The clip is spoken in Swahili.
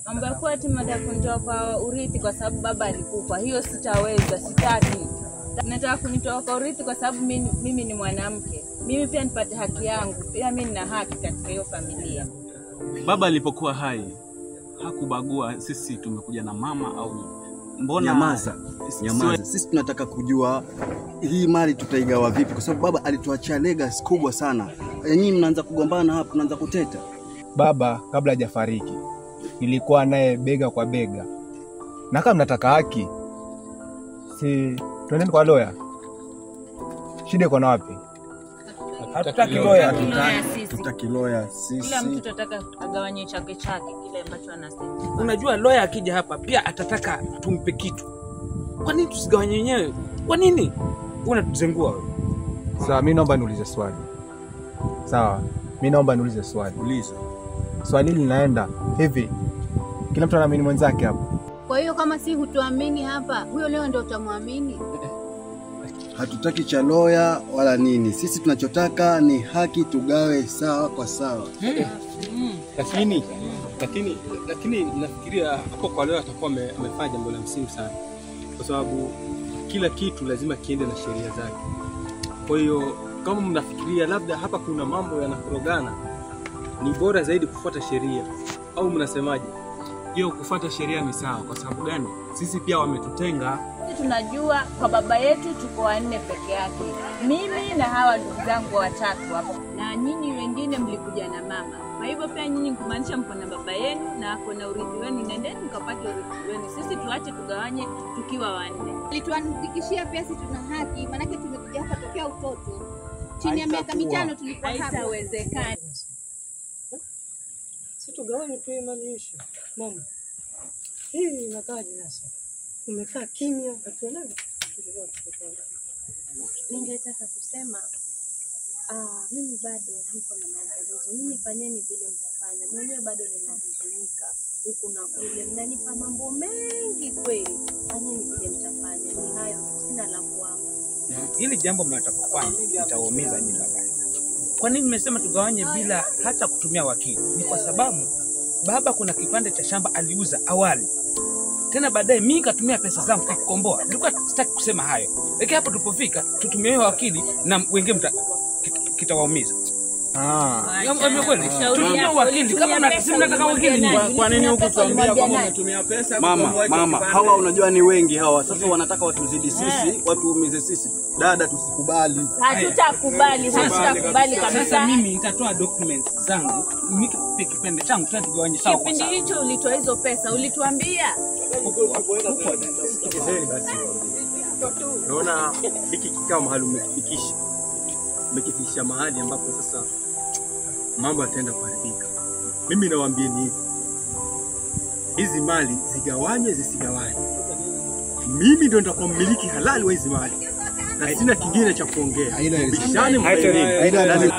Mambo ya kuwa ati mnataka kunitoa kwa urithi kwa sababu baba alikufa, hiyo sitaweza, sitaki. Nataka kunitoa kwa urithi kwa sababu mimi ni mwanamke. Mimi pia nipate haki yangu, pia mimi nina haki katika hiyo familia. Baba alipokuwa hai hakubagua sisi tumekuja na mama au mbona. Nyamaza. Sisi tunataka kujua hii mali tutaigawa vipi, kwa sababu baba alituachia legacy kubwa sana. Nyinyi mnaanza kugombana hapa, mnaanza kuteta. Baba kabla hajafariki nilikuwa naye bega kwa bega. Na kama mnataka haki, si twendeni kwa lawyer. Shida iko na wapi? Hatutaki lawyer, tutaki lawyer sisi. Kila mtu tutataka agawanye chake kile ambacho anasema. Unajua lawyer akija hapa pia atataka tumpe kitu. Kwa nini tusigawanye wenyewe? Kwa nini? Unatuzengua wewe. Sawa, mimi naomba niulize swali. Sawa, mimi naomba niulize swali. Uliza. Swali linaenda hivi. Kila mtu anaamini mwenzake hapa. Kwa hiyo kama si hutuamini hapa, huyo leo ndio utamwamini. Hatutaki cha lawyer wala nini. Sisi tunachotaka ni haki, tugawe sawa kwa sawa. Lakini nafikiria hapo kwa leo atakuwa amefanya jambo la msingi sana. Kwa sababu kila kitu lazima kiende na sheria zake. Kwa hiyo kama mnafikiria labda hapa kuna mambo yanakorogana, ni bora zaidi kufuata sheria. Au mnasemaje? Hiyo kufuata sheria ni sawa. Kwa sababu gani? Sisi pia wametutenga. Sisi tunajua kwa baba yetu tuko 4 peke yake. Mimi na hawa ndugu zangu 3 hapo. Na nyinyi wengine mlikuja na mama. Kwa hivyo pia nyinyi kumaanisha mko na baba yenu na ako na urithi wenu, nendeni mkapate urithi wenu. Sisi tuache tugawanye tukiwa 4. Alituandikishia pia sisi tuna haki, maana tumekuja hapa tokea utoto. Chini ya miaka 5 tulikuwa hapa. Haitawezekana. Situgawanye tu imalisho. Mama. Hii inakaje sasa? Umekaa kimya, hatuelewi. Ningetaka kusema mimi bado niko na maandalizi. Nyinyi fanyeni vile mtafanya. Mwenyewe bado ninahuzunika huku na kule. Mnanipa mambo mengi kweli. Fanyeni vile mtafanya. Ni hayo, sina la kuamba. Hili jambo mnataka litaumiza nyinyi baadaye. Kwa nini nimesema tugawanye bila hata kutumia wakili? Ni kwa sababu baba kuna kipande cha shamba aliuza awali. Tena baadaye mimi nikatumia pesa zangu kukomboa. Nilikuwa sitaki kusema hayo. Lakini hapo tulipofika tutumie wakili na wengine kitawaumiza. Tutumie wakili kama mnataka wakili. Kwa nini huku tuambia kama umetumia pesa? Mama, hawa unajua ni wengi hawa. Sasa wanataka watuzidi sisi, watuumize sisi. Dada, tusikubali. Hatutakubali kabisa. Sasa mimi nitatoa documents zangu, mimi kipande changu tutagawanya sawa kwa sawa. Kipindi hicho ulitoa hizo pesa, ulituambia. Naona hiki kikao mahali umekifikisha mahali ambapo sasa mambo yataenda kuharibika. Mimi nawaambieni hivi. Hizi mali zigawanywe zisigawanywe. Mimi ndio nitakuwa mmiliki halali wa hizi mali. Na sina kingine cha kuongea. Bishani mkaeni.